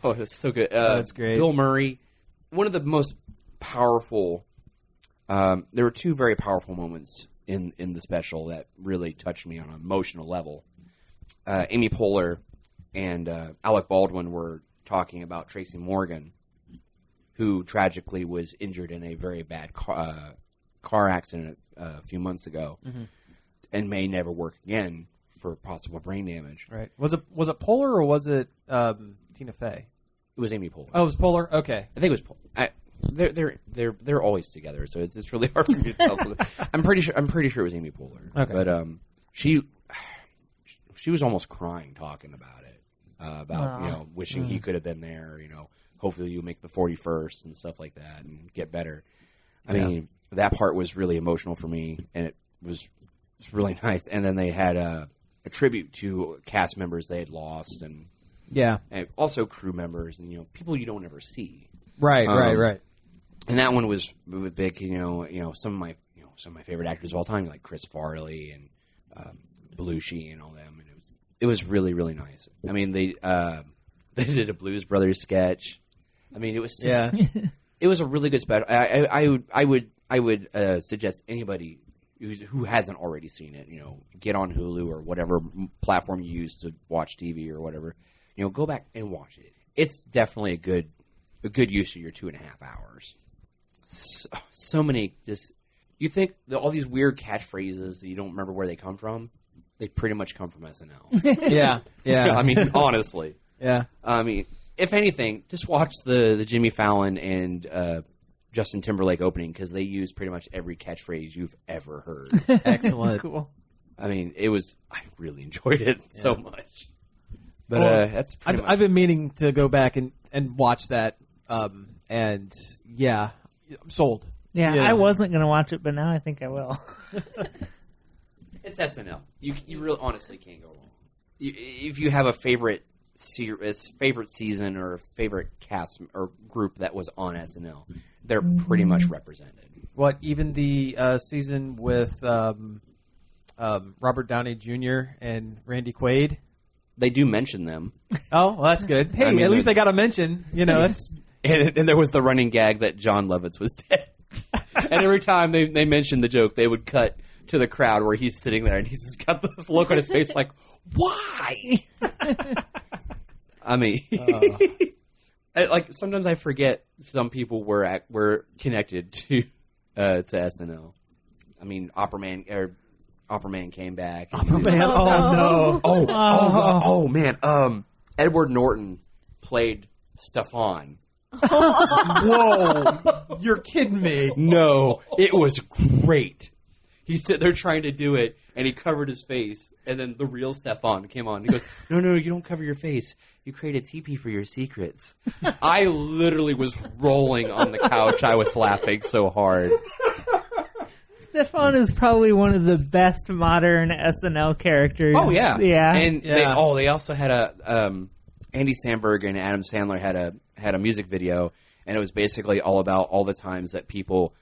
Oh, that's so good. That's great. Bill Murray. One of the most powerful... there were two very powerful moments in the special that really touched me on an emotional level. Amy Poehler and Alec Baldwin were talking about Tracy Morgan, who tragically was injured in a very bad car accident a few months ago and may never work again for possible brain damage. Right. Was it Poehler or was it Tina Fey? It was Amy Poehler. Oh, it was Poehler? Okay. I think it was Poehler. They're always together, so it's really hard for me to tell. I'm pretty sure it was Amy Poehler. Okay. But she was almost crying talking about it. about wishing he could have been there. Hopefully you make the 41st and stuff like that and get better. I mean, that part was really emotional for me, and it's really nice. And then they had a tribute to cast members they had lost, and also crew members and people you don't ever see. Right. And that one was big. Some of my favorite actors of all time, like Chris Farley and Belushi and all them, and it was really, really nice. I mean, they did a Blues Brothers sketch. I mean, it was just, it was a really good special. I would suggest anybody who hasn't already seen it, get on Hulu or whatever platform you use to watch TV or whatever, go back and watch it. It's definitely a good use of your 2.5 hours. So many you think that all these weird catchphrases that you don't remember where they come from, they pretty much come from SNL. Yeah. I mean, honestly. Yeah. I mean, if anything, just watch the Jimmy Fallon and Justin Timberlake opening, because they use pretty much every catchphrase you've ever heard. Excellent. Cool. I mean, I really enjoyed it so much. But that's pretty much. I've been meaning to go back and watch that, and I'm sold. Yeah, I wasn't going to watch it, but now I think I will. It's SNL. You really honestly can't go wrong. If you have a favorite season or favorite cast or group that was on SNL, they're pretty much represented. What, even the season with Robert Downey Jr. and Randy Quaid? They do mention them. Oh, well, that's good. Hey, at least they got a mention. That's and there was the running gag that John Lovitz was dead. And every time they mentioned the joke, they would cut to the crowd where he's sitting there and he's just got this look on his face like, why? I mean, like sometimes I forget some people were connected to SNL. I mean, Opera Man came back. Opera Man. Oh no. Oh man. Edward Norton played Stefan. Whoa! You're kidding me. No, it was great. He's sitting there trying to do it, and he covered his face. And then the real Stefan came on. He goes, no, you don't cover your face. You create a teepee for your secrets. I literally was rolling on the couch. I was laughing so hard. Stefan is probably one of the best modern SNL characters. Oh, yeah. Yeah. And they also had Andy Samberg and Adam Sandler had a music video, and it was basically all about all the times that people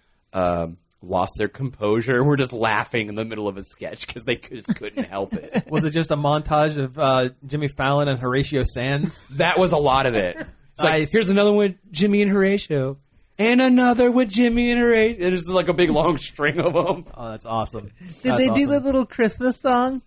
lost their composure and were just laughing in the middle of a sketch because they just couldn't help it. Was it just a montage of Jimmy Fallon and Horatio Sands? That was a lot of it. It's Nice. like, here's another one, Jimmy and Horatio. And another with Jimmy and Horatio. It's just like a big long string of them. Oh, that's awesome. Did they do the little Christmas song?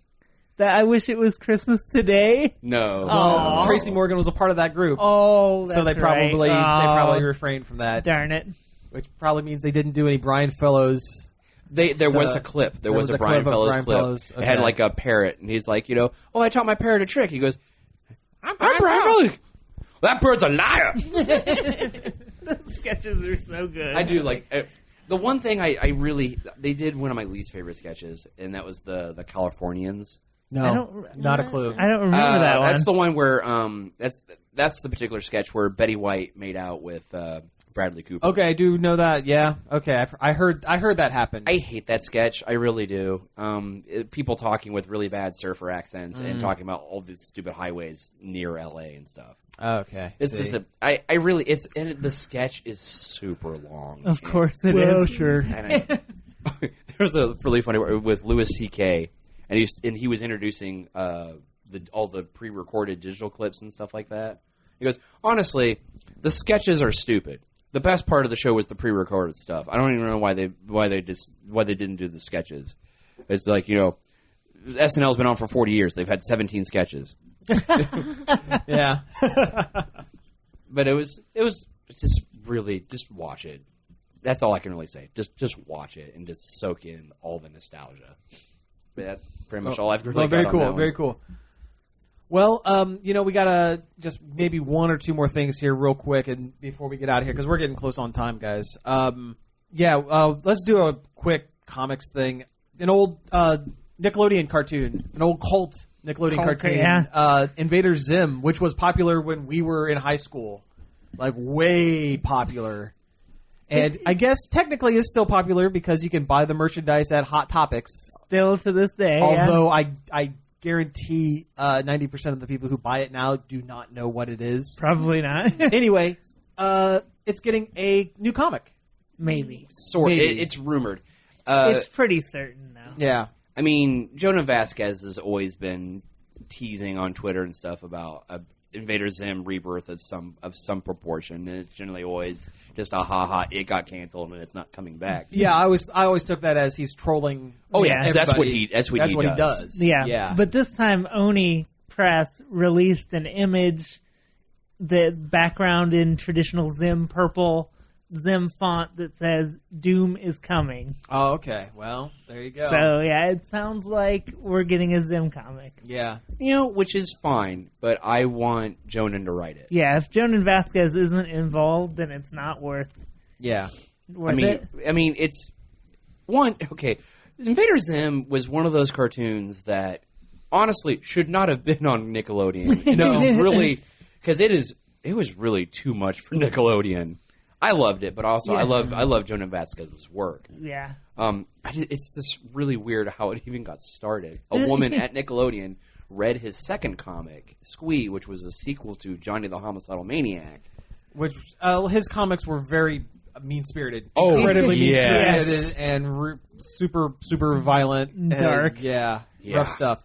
That I wish it was Christmas today? No. Oh. Tracy Morgan was a part of that group. Oh, that's so they probably right. refrained from that. Darn it. Which probably means they didn't do any Brian Fellows. There was a clip. There was a Brian Fellows clip. Fellows. Okay. It had like a parrot, and he's like, I taught my parrot a trick. He goes, I'm Brian Fellows. That bird's a liar. The sketches are so good. I do like the one thing they did one of my least favorite sketches, and that was the Californians. No, not a clue. I don't remember that one. That's the one where that's the particular sketch where Betty White made out with Bradley Cooper. Okay, I do know that. Yeah. Okay, I heard that happen. I hate that sketch. I really do. People talking with really bad surfer accents and talking about all these stupid highways near LA and stuff. Okay. It's just and the sketch is super long. Of course it is. Well, sure. And there's a really funny one with Louis C.K. and he was introducing all the pre-recorded digital clips and stuff like that. He goes, honestly, the sketches are stupid. The best part of the show was the pre-recorded stuff. I don't even know why they didn't do the sketches. It's like, SNL's been on for 40 years. They've had 17 sketches. Yeah. But it was just really just watch it. That's all I can really say. Just watch it and just soak in all the nostalgia. But that's pretty much all I've really got very on cool. that one. Very cool. Well, we gotta just maybe one or two more things here real quick, and before we get out of here, because we're getting close on time, guys. Let's do a quick comics thing. An old Nickelodeon cartoon, an old cult Nickelodeon Cult, cartoon, yeah. Invader Zim, which was popular when we were in high school, like way popular. And I guess technically is still popular because you can buy the merchandise at Hot Topics. Still to this day. Although I guarantee 90% of the people who buy it now do not know what it is. Probably not. Anyway, it's getting a new comic. Maybe. Maybe. It's rumored. It's pretty certain now. Yeah. I mean, Jonah Vasquez has always been teasing on Twitter and stuff about a Invader Zim rebirth of some proportion, and it's generally always just a ha. It got canceled and it's not coming back. Yeah, I always took that as he's trolling. Oh yeah, everybody. that's what he does. Yeah. But this time, Oni Press released an image, the background in traditional Zim purple, Zim font that says "Doom is coming." Oh, okay. Well, there you go. So yeah, it sounds like we're getting a Zim comic. Yeah. Which is fine, but I want Jonan to write it. Yeah, if Jonan Vasquez isn't involved, then it's not worth. Yeah. It. I mean, it's one. Okay, Invader Zim was one of those cartoons that honestly should not have been on Nickelodeon. And it was really because it was really too much for Nickelodeon. I loved it, but also I love Jonan Vasquez's work. Yeah. It's just really weird how it even got started. A woman at Nickelodeon read his second comic, Squeak, which was a sequel to Johnny the Homicidal Maniac. Which his comics were very mean-spirited. Oh, incredibly yes. mean-spirited and super violent. Dark. And, rough stuff.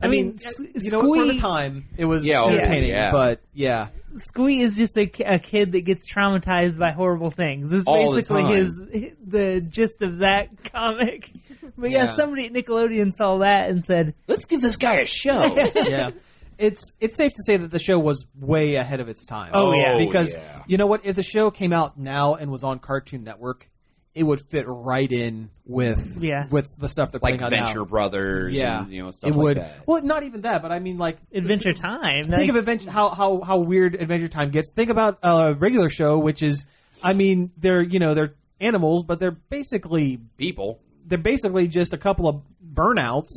I mean, for Squeak, the time, it was Yeah, entertaining, yeah. but yeah. Squee is just a kid that gets traumatized by horrible things. This is All the basically the gist of that comic. But Yeah. somebody at Nickelodeon saw that and said, Let's give this guy a show. Yeah. It's safe to say that the show was way ahead of its time. Oh, yeah. Because, yeah. you know what? If the show came out now and was on Cartoon Network, it would fit right in with the stuff they're Like putting out Venture now. Brothers Yeah. and stuff It would. like that. Well, not even that, but I mean, like... Adventure Time. Think of Adventure, how weird Adventure Time gets. Think about a regular show, which is, I mean, they're animals, but they're basically People. They're basically just a couple of burnouts,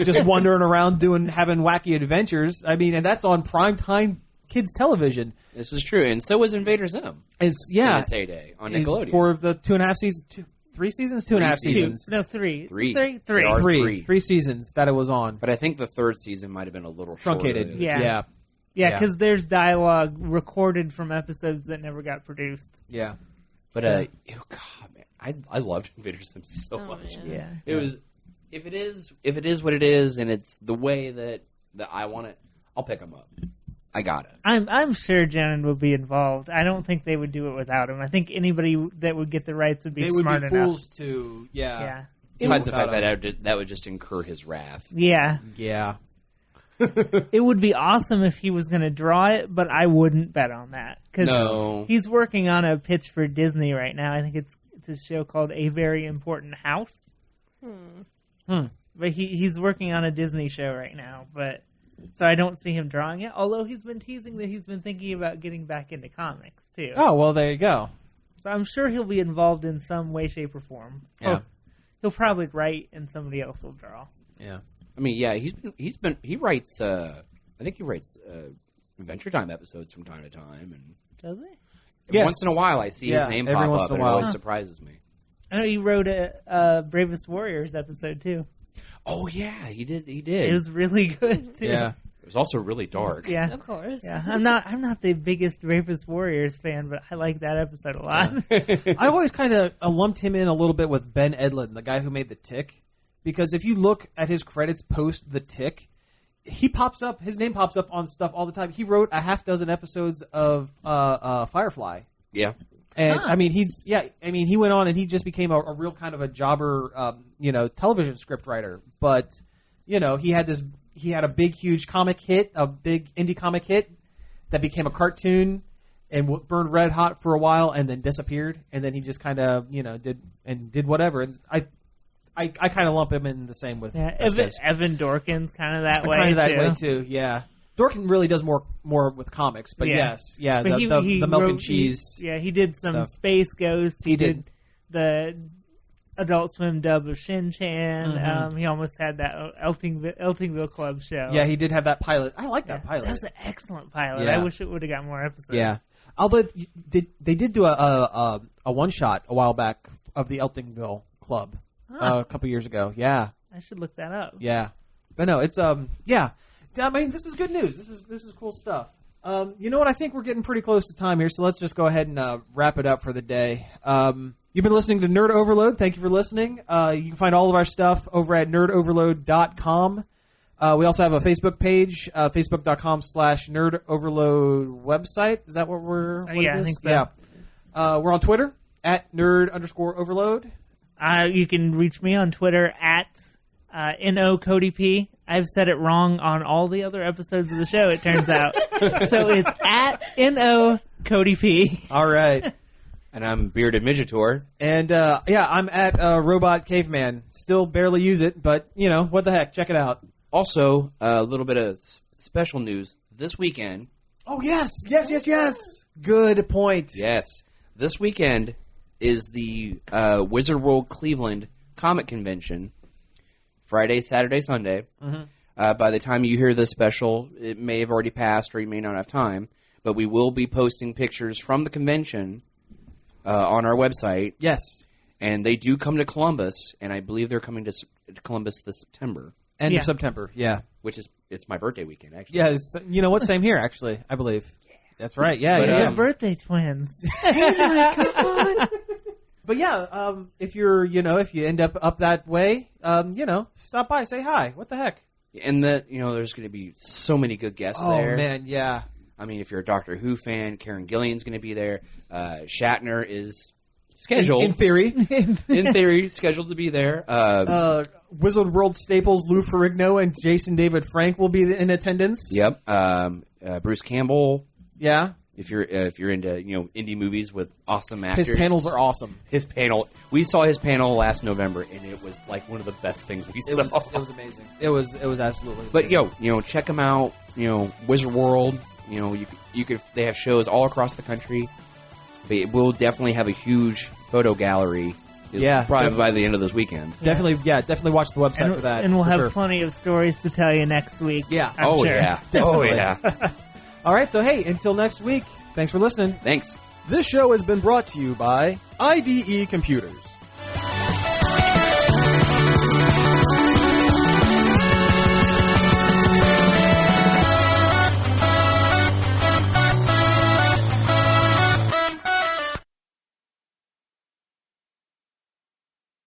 just wandering around having wacky adventures. I mean, and that's on primetime kids television. This is true, and so was Invader Zim. It's In its heyday on Nickelodeon. for the 2.5 seasons, 3 seasons, 2.5 seasons, No, three. Three. Three. There are three seasons that it was on. But I think the third season might have been a little Truncated. shorter. Yeah. Yeah, because there's dialogue recorded from episodes that never got produced. Yeah. But God, man, I loved Invader Zim so much. man. Yeah. It was if it is what it is, and it's the way that I want it, I'll pick them up. I got it. I'm sure Jonan would be involved. I don't think they would do it without him. I think anybody that would get the rights would be They would smart be enough. fools to, Yeah. Besides the fact that would just incur his wrath. Yeah. Yeah. It would be awesome if he was going to draw it, but I wouldn't bet on that. Because No. he's working on a pitch for Disney right now. I think it's a show called A Very Important House. But he's working on a Disney show right now. So I don't see him drawing it, although he's been teasing that he's been thinking about getting back into comics, too. Oh, well, there you go. So I'm sure he'll be involved in some way, shape, or form. Yeah. He'll probably write and somebody else will draw. Yeah. I mean, yeah, he writes. I think he writes Adventure Time episodes from time to time, and Does he? Yes. once in a while I see Yeah, his name every pop once up, in a and it while. always surprises me. I know he wrote a Bravest Warriors episode, too. Oh yeah, he did. It was really good, too. Yeah. It was also really dark. Yeah. Of course. Yeah, I'm not the biggest Bravest Warriors fan, but I like that episode a lot. I always kind of lumped him in a little bit with Ben Edlund, the guy who made The Tick, because if you look at his credits post The Tick, his name pops up on stuff all the time. He wrote a half dozen episodes of Firefly. Yeah. And I mean, he went on and he just became a real kind of a jobber, television script writer. But, he had a big, huge comic hit, a big indie comic hit that became a cartoon and burned red hot for a while and then disappeared. And then he just kind of, did whatever. And I kind of lump him in the same with Evan Dorkin's kind of that way, kind of that too. way too. Yeah, Dorkin really does more with comics, but Yeah. yes, But the milk and cheese. He did some stuff. Space Ghost. He did. did Adult Swim dub of Shin-Chan. He almost had that Eltingville Club show. Yeah, he did have that pilot. I like that pilot. That's an excellent pilot. Yeah. I wish it would have got more episodes. Yeah. Although they did do a one-shot a while back of the Eltingville Club a couple years ago. Yeah. I should look that up. Yeah. But no, it's yeah. I mean, this is good news. This is cool stuff. You know what? I think we're getting pretty close to time here, so let's just go ahead and wrap it up for the day. You've been listening to Nerd Overload. Thank you for listening. You can find all of our stuff over at nerdoverload.com. We also have a Facebook page, facebook.com/nerdoverload website. Is that what we're? What yeah, it is? I think so. Yeah. We're on Twitter at nerd_overload. You can reach me on Twitter at NOCodyP. I've said it wrong on all the other episodes of the show, it turns out. So it's at NOCodyP. All right. And I'm Bearded Midgetor. And, yeah, I'm at Robot Caveman. Still barely use it, but, you know, what the heck. Check it out. Also, a little bit of special news. This weekend... Oh, yes. Good point. Yes. This weekend is the Wizard World Cleveland Comic Convention. Friday, Saturday, Sunday. By the time you hear this special, it may have already passed or you may not have time. But we will be posting pictures from the convention on our website. Yes. And they do come to Columbus, and I believe they're coming to Columbus this September. End of September, yeah. Which is, it's my birthday weekend, actually. Yeah, you know what? Same here, actually, I believe. Yeah. That's right, yeah. But, They're birthday twins. But yeah, if you're, if you end up that way, stop by, say hi. What the heck? And there's going to be so many good guests there. Oh man, yeah. I mean, if you're a Doctor Who fan, Karen Gillian's going to be there. Shatner is scheduled, in theory, scheduled to be there. Wizard World staples Lou Ferrigno and Jason David Frank will be in attendance. Yep. Bruce Campbell. Yeah. If you're into indie movies with awesome actors, his panels are awesome. His panel, we saw his panel last November, and it was like one of the best things we saw. It was amazing. It was absolutely. But check them out. Wizard World. You could. They have shows all across the country. But we'll definitely have a huge photo gallery. Yeah, probably by the end of this weekend. Definitely watch the website for that. And we'll have plenty of stories to tell you next week. Yeah. I'm sure. Yeah. Definitely. Oh yeah. All right, so hey, until next week, thanks for listening. Thanks. This show has been brought to you by IDE Computers.